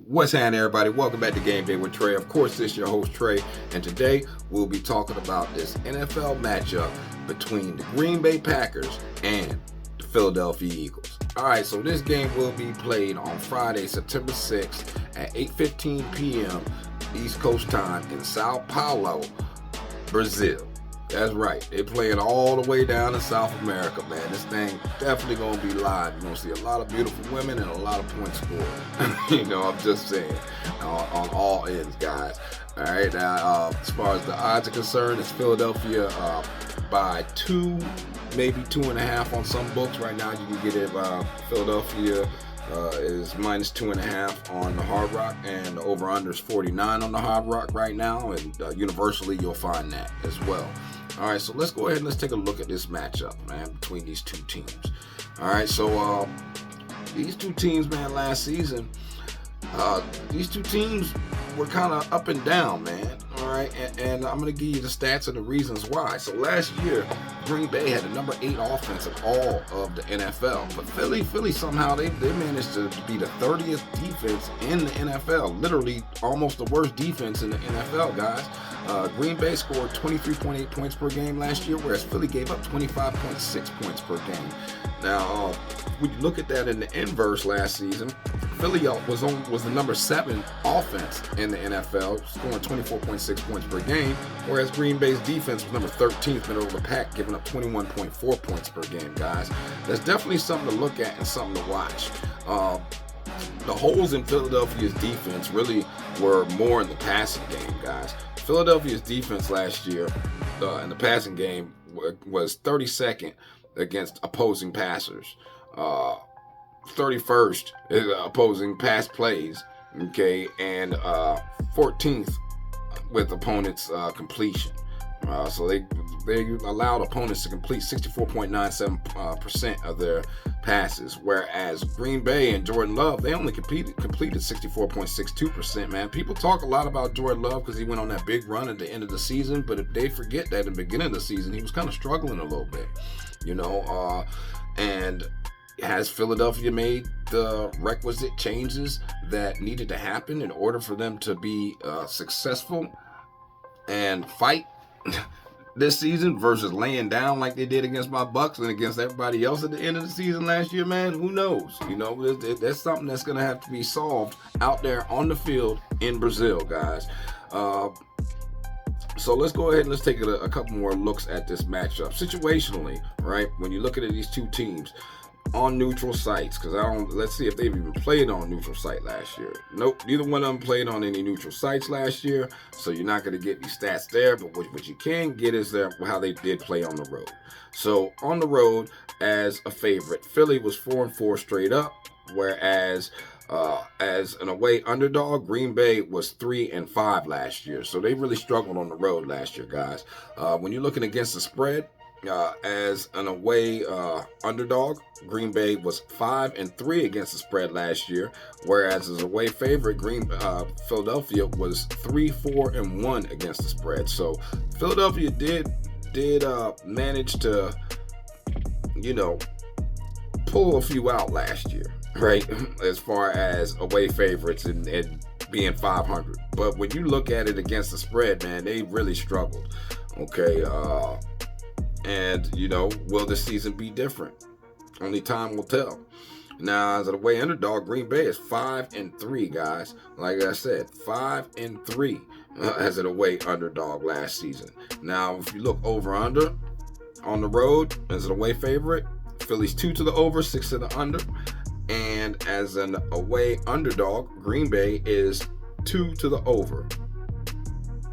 What's happening, everybody? Welcome back to Game Day with Trey. Of course, this is your host, Trey, and today we'll be talking about this NFL matchup between the Green Bay Packers and the Philadelphia Eagles. All right, so this game will be played on Friday, September 6th at 8:15 p.m. East Coast time in Sao Palo, Brazil. That's right. They're playing all the way down in South America, man. This thing definitely going to be live. You're going to see a lot of beautiful women and a lot of points scored. I'm just saying, on all ends, guys. All right, now, as far as the odds are concerned, it's Philadelphia by 2, maybe 2.5 on some books. Right now, you can get it Philadelphia is minus 2.5 on the Hard Rock, and the over-under is 49 on the Hard Rock right now, and universally you'll find that as well. All right, so let's go ahead and let's take a look at this matchup, man, between these two teams. All right, so these two teams, man, last season, these two teams were kind of up and down, man. All right, and I'm going to give you the stats and the reasons why. So last year, Green Bay had the number 8 offense of all of the NFL, but Philly somehow they managed to be the 30th defense in the NFL, literally almost the worst defense in the NFL, guys. Green Bay scored 23.8 points per game last year, whereas Philly gave up 25.6 points per game. Now, when you look at that in the inverse last season, Philly was the number 7 offense in the NFL, scoring 24.6 points per game, whereas Green Bay's defense was number 13th middle of the pack, giving up 21.4 points per game, guys. That's definitely something to look at and something to watch. The holes in Philadelphia's defense really were more in the passing game, guys. Philadelphia's defense last year in the passing game was 32nd against opposing passers, 31st opposing pass plays, okay, and 14th with opponents' completion. So they allowed opponents to complete 64.97% of their passes, whereas Green Bay and Jordan Love, they only completed 64.62%, man. People talk a lot about Jordan Love because he went on that big run at the end of the season, but if they forget that in the beginning of the season, he was kind of struggling a little bit, and has Philadelphia made the requisite changes that needed to happen in order for them to be successful and fight this season versus laying down like they did against my Bucks and against everybody else at the end of the season last year, man? Who knows? That's something that's going to have to be solved out there on the field in Brazil, guys. So let's go ahead and let's take a couple more looks at this matchup. Situationally, right, when you look at these two teams on neutral sites, because let's see if they've even played on a neutral site last year. Nope, neither one of them played on any neutral sites last year, so you're not going to get any stats there, but what you can get is how they did play on the road. So on the road, as a favorite, Philly was 4-4 straight up, whereas as an away underdog, Green Bay was 3-5 last year. So they really struggled on the road last year, guys. When you're looking against the spread, as an away underdog, Green Bay was 5-3 against the spread last year, whereas as a away favorite, Philadelphia was 3-4-1 against the spread. So Philadelphia did manage to, pull a few out last year, right? As far as away favorites and being 500. But when you look at it against the spread, man, they really struggled. Okay, and will this season be different? Only time will tell. Now, as an away underdog, Green Bay is 5-3, guys. Like I said, 5-3 as an away underdog last season. Now, if you look over under on the road as an away favorite, Philly's 2 to the over, 6 to the under. And as an away underdog, Green Bay is 2 to the over.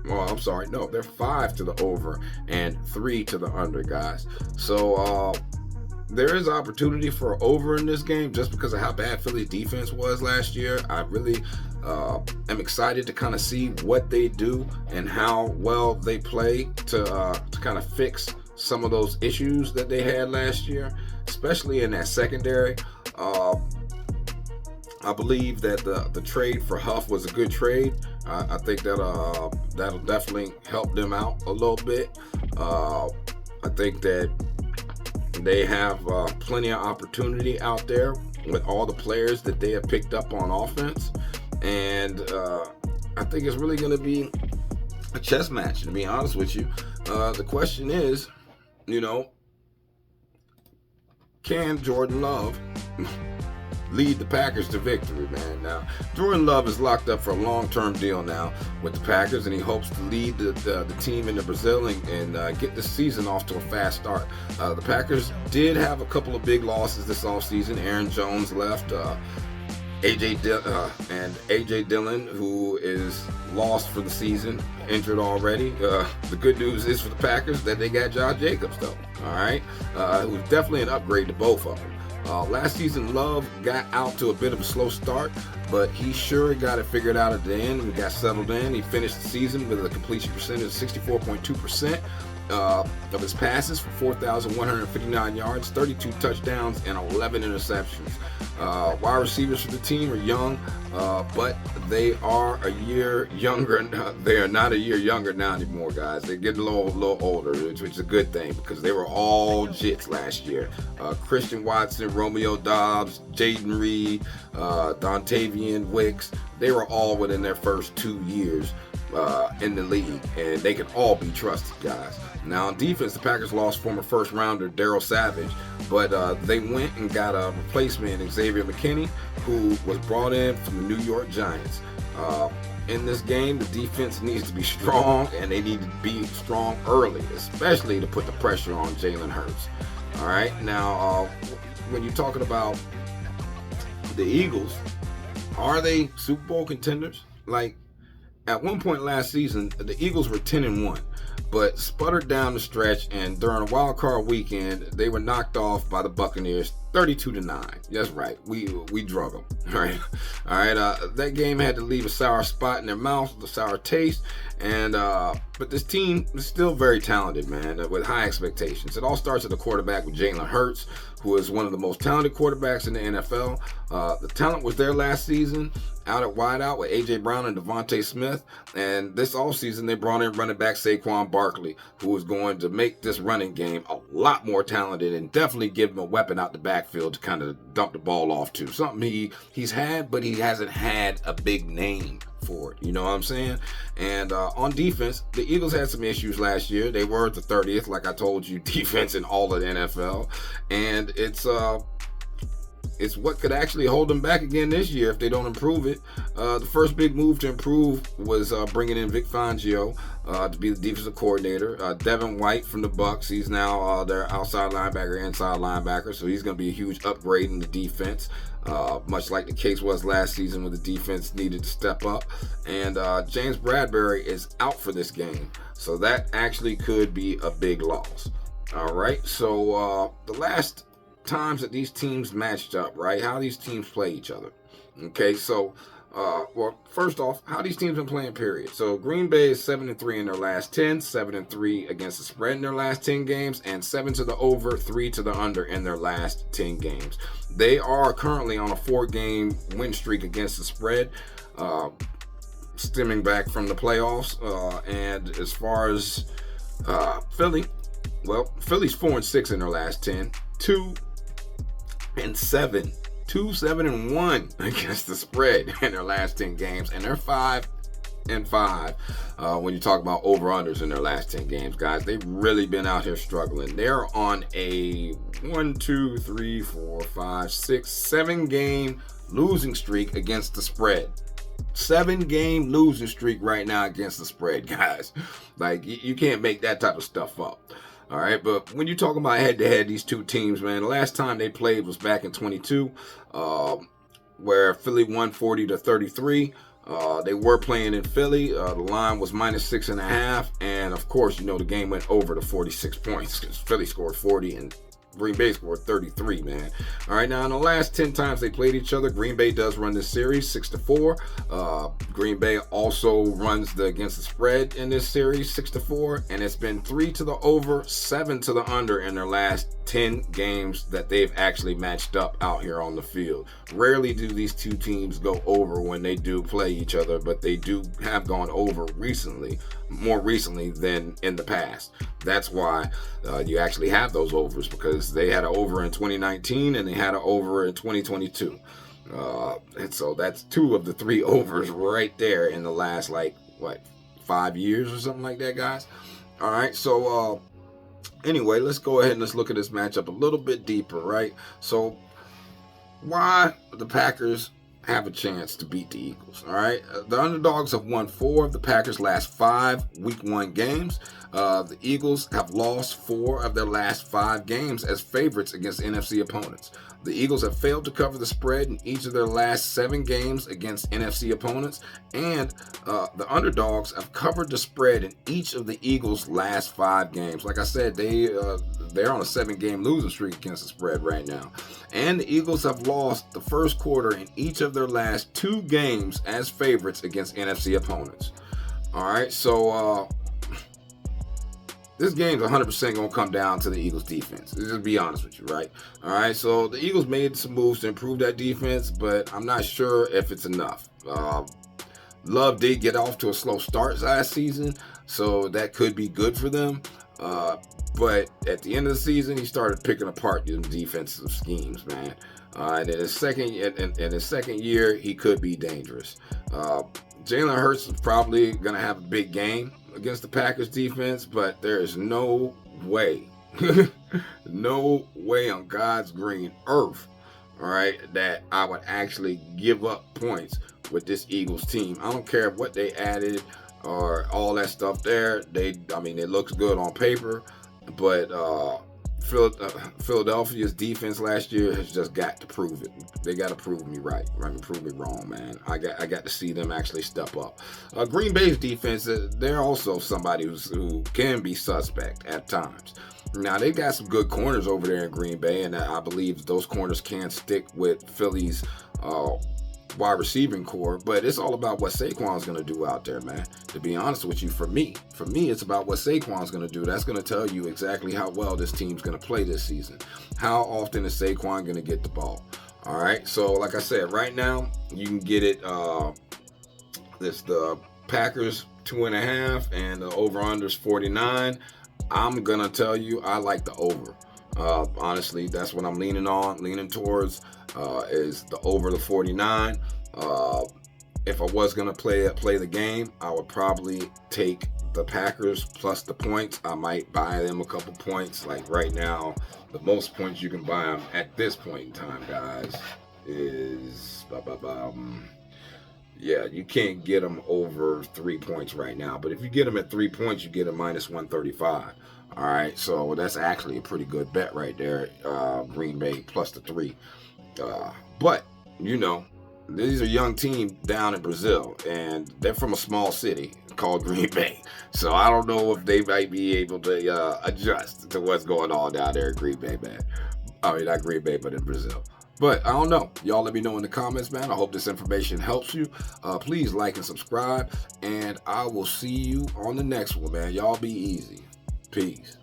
Well, I'm sorry. No, they're 5 to the over and 3 to the under, guys. So there is opportunity for over in this game just because of how bad Philly's defense was last year. I really am excited to kind of see what they do and how well they play to kind of fix some of those issues that they had last year, especially in that secondary. I believe that the trade for Huff was a good trade. I think that'll definitely help them out a little bit. I think that they have plenty of opportunity out there with all the players that they have picked up on offense. And I think it's really going to be a chess match, to be honest with you. The question is, can Jordan Love lead the Packers to victory, man? Now, Jordan Love is locked up for a long-term deal now with the Packers, and he hopes to lead the team into Brazil and get the season off to a fast start. The Packers did have a couple of big losses this offseason. Aaron Jones left, A.J. Dillon, who is lost for the season, injured already. The good news is for the Packers that they got Josh Jacobs, though, all right, who's definitely an upgrade to both of them. Last season, Love got out to a bit of a slow start, but he sure got it figured out at the end. We got settled in. He finished the season with a completion percentage of 64.2%. Of his passes for 4,159 yards, 32 touchdowns, and 11 interceptions. Wide receivers for the team are young, but they are a year younger. They are not a year younger now anymore, guys. They're getting a little older, which is a good thing because they were all jits last year. Christian Watson, Romeo Doubs, Jaden Reed, Dontavian Wicks, they were all within their first 2 years in the league, and they can all be trusted, guys. Now, on defense, the Packers lost former first-rounder Darryl Savage, but they went and got a replacement in Xavier McKinney, who was brought in from the New York Giants. In this game, the defense needs to be strong, and they need to be strong early, especially to put the pressure on Jalen Hurts. All right, now, when you're talking about the Eagles, are they Super Bowl contenders? Like, at one point last season, the Eagles were 10-1, but sputtered down the stretch, and during a wild card weekend, they were knocked off by the Buccaneers 32-9. That's right, we drug them. All right. That game had to leave a sour spot in their mouth, a sour taste, and but this team is still very talented, man, with high expectations. It all starts at the quarterback with Jalen Hurts, who is one of the most talented quarterbacks in the NFL. The talent was there last season, out at wideout with A.J. Brown and Devontae Smith. And this offseason, they brought in running back Saquon Barkley, who is going to make this running game a lot more talented and definitely give him a weapon out the backfield to kind of dump the ball off to. Something he's had, but he hasn't had a big name for it. You know what I'm saying? And on defense, the Eagles had some issues last year. They were the 30th, like I told you, defense in all of the NFL. And it's what could actually hold them back again this year if they don't improve it. The first big move to improve was bringing in Vic Fangio to be the defensive coordinator. Devin White from the Bucs, he's now their outside linebacker, inside linebacker, so he's going to be a huge upgrade in the defense, much like the case was last season when the defense needed to step up. And James Bradbury is out for this game, so that actually could be a big loss. All right, so the last times that these teams matched up, right? How these teams play each other. Okay, so well, first off, how these teams been playing, period. So Green Bay is 7-3 in their last 10, 7-3 against the spread in their last 10 games, and 7 to the over, 3 to the under in their last 10 games. They are currently on a 4-game win streak against the spread, stemming back from the playoffs. And as far as Philly, well, Philly's 4-6 in their last 10, 2-7, 2-7-1 against the spread in their last 10 games, and they're 5-5 when you talk about over-unders in their last 10 games, guys. They've really been out here struggling. They're on a 7-game losing streak against the spread. 7-game losing streak right now against the spread, guys. Like, you can't make that type of stuff up. All right, but when you talk about head-to-head, these two teams, man, the last time they played was back in 22, where Philly won 40-33. They were playing in Philly. The line was -6.5, and of course, you know, the game went over to 46 points because Philly scored 40 and Green Bay scored 33, man. All right, now in the last 10 times they played each other, Green Bay does run this series 6-4. Green Bay also runs against the spread in this series 6-4, and it's been 3 to the over, 7 to the under in their last 10 games that they've actually matched up out here on the field. Rarely do these two teams go over when they do play each other, but they do have gone over recently, more recently than in the past. That's why you actually have those overs, because they had an over in 2019 and they had an over in 2022. And so that's 2 of the 3 overs right there in the last 5 years or something like that, guys. All right, so anyway, let's go ahead and let's look at this matchup a little bit deeper, right? So why the Packers have a chance to beat the Eagles. All right, the underdogs have won 4 of the Packers' last 5 Week 1 games. The Eagles have lost 4 of their last 5 games as favorites against NFC opponents. The Eagles have failed to cover the spread in each of their last 7 games against NFC opponents, and the underdogs have covered the spread in each of the Eagles' last 5 games. Like I said, they're on a 7-game losing streak against the spread right now. And the Eagles have lost the first quarter in each of their last 2 games as favorites against NFC opponents. All right, so this game's 100% going to come down to the Eagles defense. Let's just be honest with you, right? All right, so the Eagles made some moves to improve that defense, but I'm not sure if it's enough. Love did get off to a slow start last season, so that could be good for them. But at the end of the season, he started picking apart the defensive schemes, man. And in his second year, he could be dangerous. Jalen Hurts is probably going to have a big game against the Packers defense, but there is no way, no way on God's green earth, all right, that I would actually give up points with this Eagles team. I don't care what they added or all that stuff there. It looks good on paper, but Philadelphia's defense last year has just got to prove it. They got to prove me right. Prove me wrong, man. I got to see them actually step up. Green Bay's defense, they're also somebody who can be suspect at times. Now, they got some good corners over there in Green Bay, and I believe those corners can stick with Philly's wide receiving core, but it's all about what Saquon's going to do out there, man. To be honest with you, for me, it's about what Saquon's going to do. That's going to tell you exactly how well this team's going to play this season. How often is Saquon going to get the ball? All right, so like I said, right now, you can get it, it's the Packers 2.5, and the over-under's 49. I'm going to tell you, I like the over. Honestly, that's what I'm leaning towards, is the over the 49. If I was going to play the game, I would probably take the Packers plus the points. I might buy them a couple points. Like right now, the most points you can buy them at this point in time, guys, is you can't get them over 3 points right now. But if you get them at 3 points, you get a minus 135. All right, so that's actually a pretty good bet right there. Green Bay plus the 3. But these are a young team down in Brazil, and they're from a small city called Green Bay. So I don't know if they might be able to adjust to what's going on down there in Green Bay, man. I mean, not Green Bay, but in Brazil. But I don't know. Y'all let me know in the comments, man. I hope this information helps you. Please like and subscribe, and I will see you on the next one, man. Y'all be easy. Peace.